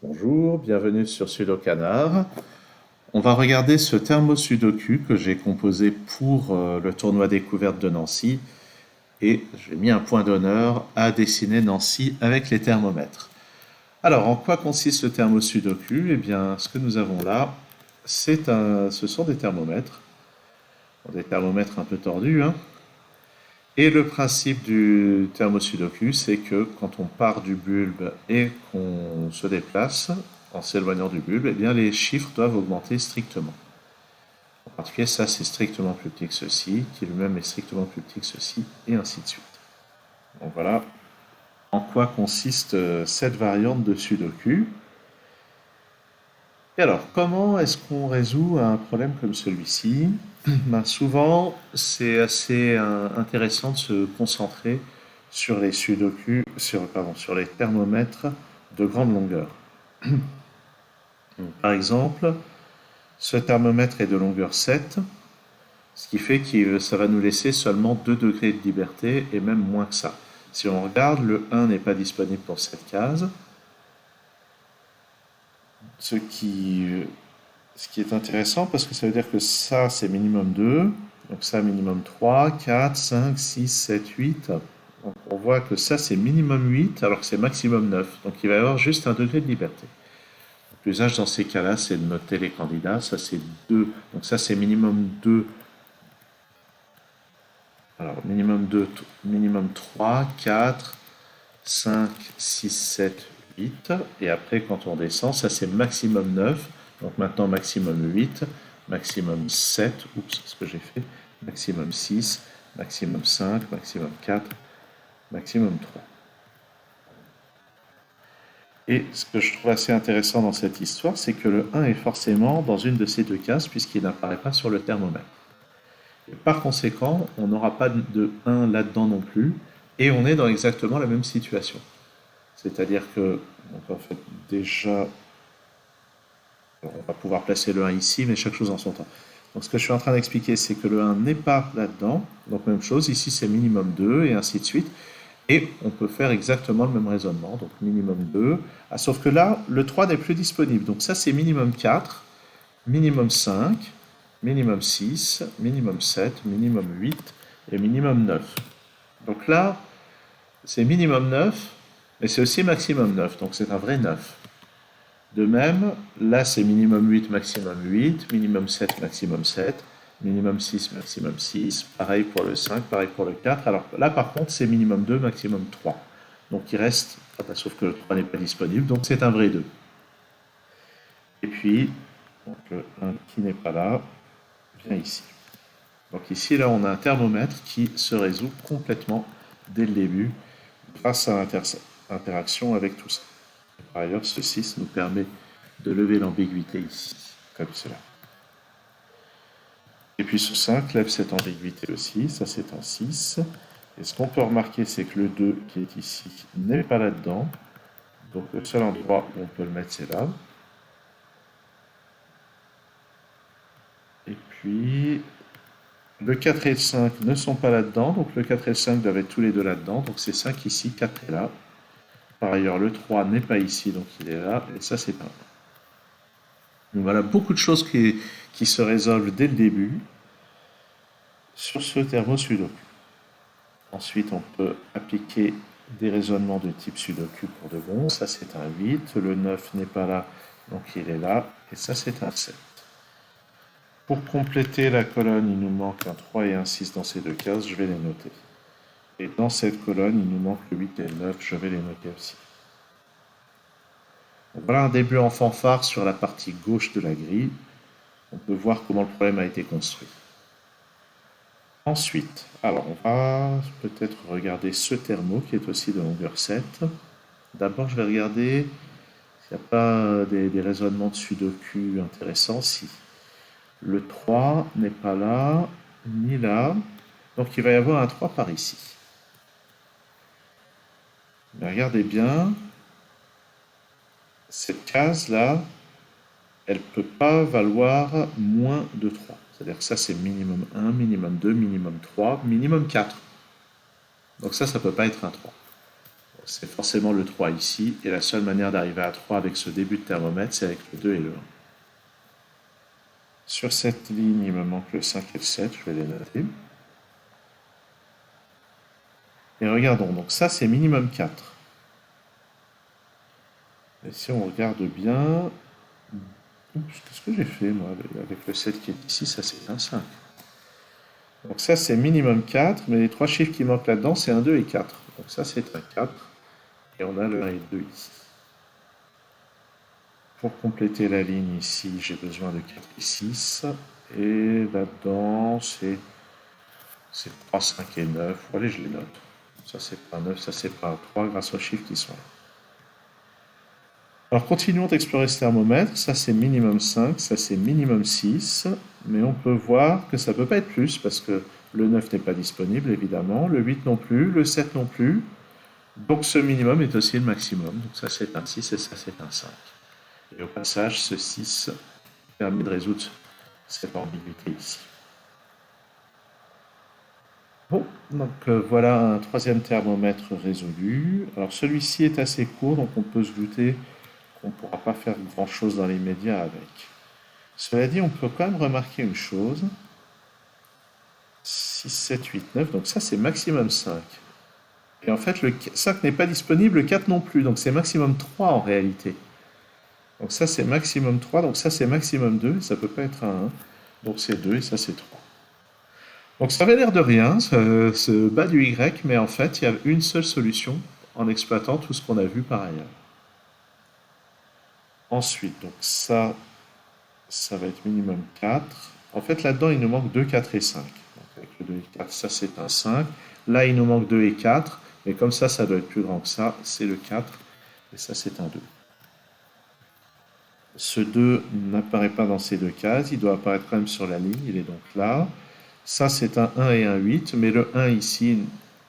Bonjour, bienvenue sur Sudokanar. On va regarder ce thermo-sudoku que j'ai composé pour le tournoi découverte de Nancy et j'ai mis un point d'honneur à dessiner Nancy avec les thermomètres. Alors, en quoi consiste le thermo-sudoku? Eh bien, ce que nous avons là, ce sont des thermomètres un peu tordus, hein. Et le principe du thermosudoku, c'est que quand on part du bulbe et qu'on se déplace en s'éloignant du bulbe, eh bien les chiffres doivent augmenter strictement. En particulier, ça c'est strictement plus petit que ceci, qui lui-même est strictement plus petit que ceci, et ainsi de suite. Donc voilà en quoi consiste cette variante de sudoku. Et alors, comment est-ce qu'on résout un problème comme celui-ci? Ben, souvent, c'est assez intéressant de se concentrer sur les sudoku, sur les thermomètres de grande longueur. Donc, par exemple, ce thermomètre est de longueur 7, ce qui fait que ça va nous laisser seulement 2 degrés de liberté et même moins que ça. Si on regarde, le 1 n'est pas disponible pour cette case, ce qui, ce qui est intéressant parce que ça veut dire que ça c'est minimum 2, donc ça minimum 3, 4, 5, 6, 7, 8. Donc on voit que ça c'est minimum 8 alors que c'est maximum 9. Donc il va y avoir juste un degré de liberté. L'usage dans ces cas-là c'est de noter les candidats. Ça c'est 2, donc ça c'est minimum 2. Alors minimum 2, minimum 3, 4, 5, 6, 7, 8. Et après, quand on descend, ça c'est maximum 9. Donc maintenant, maximum 8, maximum 7. Oups, ce que j'ai fait. Maximum 6, maximum 5, maximum 4, maximum 3. Et ce que je trouve assez intéressant dans cette histoire, c'est que le 1 est forcément dans une de ces deux cases, puisqu'il n'apparaît pas sur le thermomètre. Et par conséquent, on n'aura pas de 1 là-dedans non plus, et on est dans exactement la même situation. C'est-à-dire que, donc en fait, déjà, on va pouvoir placer le 1 ici, mais chaque chose en son temps. Donc ce que je suis en train d'expliquer, c'est que le 1 n'est pas là-dedans. Donc même chose, ici c'est minimum 2, et ainsi de suite. Et on peut faire exactement le même raisonnement. Donc minimum 2. Ah, sauf que là, le 3 n'est plus disponible. Donc ça c'est minimum 4, minimum 5, minimum 6, minimum 7, minimum 8 et minimum 9. Donc là, c'est minimum 9, mais c'est aussi maximum 9, donc c'est un vrai 9. De même, là c'est minimum 8, maximum 8, minimum 7, maximum 7, minimum 6, maximum 6, pareil pour le 5, pareil pour le 4. Alors là par contre c'est minimum 2, maximum 3. Donc il reste, sauf que le 3 n'est pas disponible, donc c'est un vrai 2. Et puis, donc le 1 qui n'est pas là, vient ici. Donc ici, là, on a un thermomètre qui se résout complètement dès le début grâce à l'interaction avec tout ça. Par ailleurs, ce 6 nous permet de lever l'ambiguïté ici, comme cela. Et puis ce 5 lève cette ambiguïté aussi, ça c'est un 6. Et ce qu'on peut remarquer, c'est que le 2 qui est ici n'est pas là-dedans. Donc le seul endroit où on peut le mettre, c'est là. Et puis le 4 et le 5 ne sont pas là-dedans, donc le 4 et le 5 doivent être tous les deux là-dedans. Donc c'est 5 ici, 4 est là. Par ailleurs, le 3 n'est pas ici, donc il est là, et ça c'est un. Donc voilà, beaucoup de choses qui se résolvent dès le début sur ce thermo-sudoku. Ensuite, on peut appliquer des raisonnements de type sudoku pour de bon. Ça c'est un 8, le 9 n'est pas là, donc il est là, et ça c'est un 7. Pour compléter la colonne, il nous manque un 3 et un 6 dans ces deux cases, je vais les noter. Et dans cette colonne, il nous manque le 8 et le 9, je vais les noter aussi. Donc voilà un début en fanfare sur la partie gauche de la grille. On peut voir comment le problème a été construit. Ensuite, alors on va peut-être regarder ce thermo qui est aussi de longueur 7. D'abord, je vais regarder s'il n'y a pas des raisonnements de sudoku intéressants. Si le 3 n'est pas là, ni là, donc il va y avoir un 3 par ici. Mais regardez bien, cette case-là, elle ne peut pas valoir moins de 3. C'est-à-dire que ça, c'est minimum 1, minimum 2, minimum 3, minimum 4. Donc ça ne peut pas être un 3. C'est forcément le 3 ici, et la seule manière d'arriver à 3 avec ce début de thermomètre, c'est avec le 2 et le 1. Sur cette ligne, il me manque le 5 et le 7, je vais les noter. Et regardons, donc ça c'est minimum 4. Et si on regarde bien... Qu'est-ce que j'ai fait moi avec le 7 qui est ici, ça c'est un 5. Donc ça c'est minimum 4, mais les trois chiffres qui manquent là-dedans c'est un 2 et 4. Donc ça c'est un 4, et on a le 1 et le 2 ici. Pour compléter la ligne ici, j'ai besoin de 4 et 6. Et là-dedans, c'est 3, 5 et 9. Allez, je les note. Ça, c'est pas 9, ça, c'est pas 3 grâce aux chiffres qui sont là. Alors, continuons d'explorer ce thermomètre. Ça, c'est minimum 5, ça, c'est minimum 6. Mais on peut voir que ça ne peut pas être plus parce que le 9 n'est pas disponible, évidemment. Le 8 non plus, le 7 non plus. Donc, ce minimum est aussi le maximum. Donc, ça, c'est un 6 et ça, c'est un 5. Et au passage, ce 6 permet de résoudre cette ambiguïté ici. Bon, donc voilà un troisième thermomètre résolu. Alors celui-ci est assez court, donc on peut se douter qu'on ne pourra pas faire grand-chose dans les médias avec. Cela dit, on peut quand même remarquer une chose. 6, 7, 8, 9, donc ça c'est maximum 5. Et en fait, le 5 n'est pas disponible, le 4 non plus, donc c'est maximum 3 en réalité. Donc ça c'est maximum 3, donc ça c'est maximum 2, ça ne peut pas être un 1. Donc c'est 2 et ça c'est 3. Donc ça avait l'air de rien, ce bas du Y, mais en fait il y a une seule solution en exploitant tout ce qu'on a vu par ailleurs. Ensuite, donc ça va être minimum 4. En fait là-dedans il nous manque 2, 4 et 5. Donc avec le 2 et 4, ça c'est un 5. Là il nous manque 2 et 4, mais comme ça doit être plus grand que ça, c'est le 4, et ça c'est un 2. Ce 2 n'apparaît pas dans ces deux cases, il doit apparaître quand même sur la ligne, il est donc là. Ça, c'est un 1 et un 8, mais le 1 ici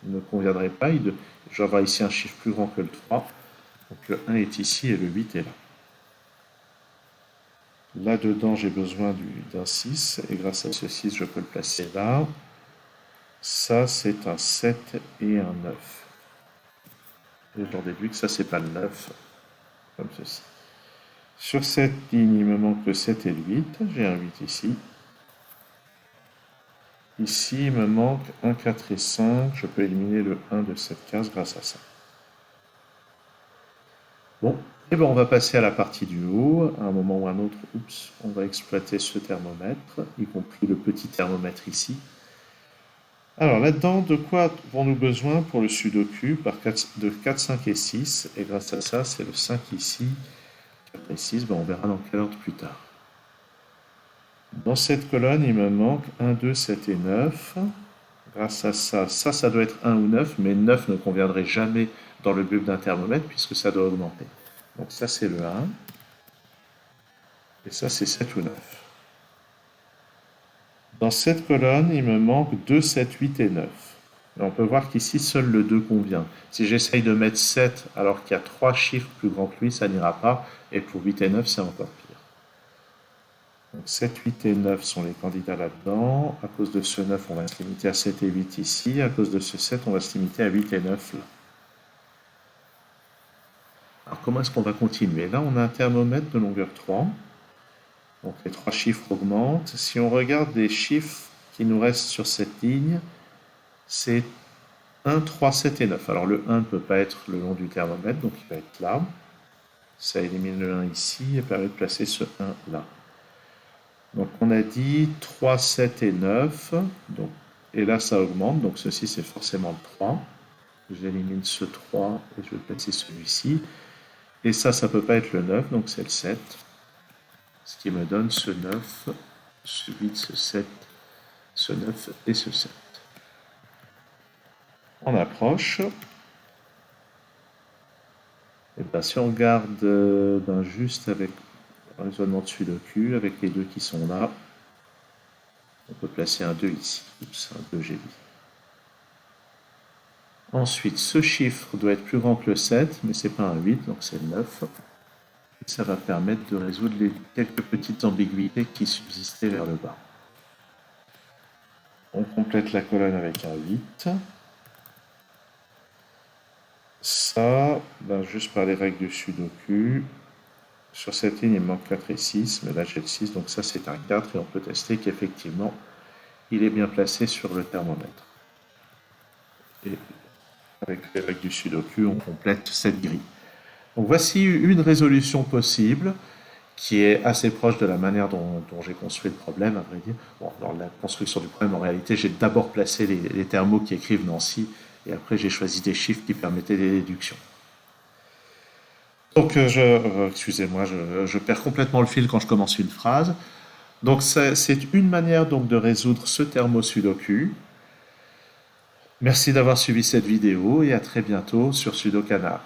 ne conviendrait pas. Je vais avoir ici un chiffre plus grand que le 3. Donc le 1 est ici et le 8 est là. Là-dedans, j'ai besoin d'un 6, et grâce à ce 6, je peux le placer là. Ça, c'est un 7 et un 9. Et j'en déduis que ça, c'est pas le 9, comme ceci. Sur cette ligne, il me manque le 7 et le 8. J'ai un 8 ici. Ici, il me manque 1, 4 et 5. Je peux éliminer le 1 de cette case grâce à ça. Bon, et ben on va passer à la partie du haut. À un moment ou un autre, on va exploiter ce thermomètre, y compris le petit thermomètre ici. Alors là-dedans, de quoi avons-nous besoin pour le sudoku de 4, 5 et 6? Et grâce à ça, c'est le 5 ici, 4 et 6. Ben on verra dans quel ordre plus tard. Dans cette colonne, il me manque 1, 2, 7 et 9. Grâce à ça, ça doit être 1 ou 9, mais 9 ne conviendrait jamais dans le bulbe d'un thermomètre puisque ça doit augmenter. Donc ça, c'est le 1. Et ça, c'est 7 ou 9. Dans cette colonne, il me manque 2, 7, 8 et 9. Et on peut voir qu'ici, seul le 2 convient. Si j'essaye de mettre 7 alors qu'il y a 3 chiffres plus grands que lui, ça n'ira pas. Et pour 8 et 9, c'est encore pire. Donc 7, 8 et 9 sont les candidats là-dedans. À cause de ce 9, on va se limiter à 7 et 8 ici. À cause de ce 7, on va se limiter à 8 et 9 là. Alors comment est-ce qu'on va continuer? Là, on a un thermomètre de longueur 3. Donc les trois chiffres augmentent. Si on regarde les chiffres qui nous restent sur cette ligne, c'est 1, 3, 7 et 9. Alors le 1 ne peut pas être le long du thermomètre, donc il va être là. Ça élimine le 1 ici et permet de placer ce 1 là. Donc on a dit 3, 7 et 9. Donc, et là ça augmente, donc ceci c'est forcément le 3. J'élimine ce 3 et je vais placer celui-ci. Et ça ne peut pas être le 9, donc c'est le 7. Ce qui me donne ce 9, ce 8, ce 7, ce 9 et ce 7. On approche. Et bien, si on regarde juste avec un raisonnement de sudoku, avec les deux qui sont là, on peut placer un 2 ici. Oups, un 2 j'ai dit. Ensuite, ce chiffre doit être plus grand que le 7, mais c'est pas un 8, donc c'est le 9. Et ça va permettre de résoudre les quelques petites ambiguïtés qui subsistaient vers le bas. On complète la colonne avec un 8. Ça, ben, juste par les règles du Sudoku, sur cette ligne, il me manque 4 et 6, mais là j'ai le 6, donc ça c'est un 4, et on peut tester qu'effectivement, il est bien placé sur le thermomètre. Et avec les règles du Sudoku, on complète cette grille. Donc voici une résolution possible qui est assez proche de la manière dont j'ai construit le problème, à vrai dire. Bon, dans la construction du problème, en réalité, j'ai d'abord placé les thermos qui écrivent Nancy, et après j'ai choisi des chiffres qui permettaient des déductions. Donc, excusez-moi, je perds complètement le fil quand je commence une phrase. Donc, c'est une manière donc de résoudre ce thermo sudoku. Merci d'avoir suivi cette vidéo et à très bientôt sur Sudokanar.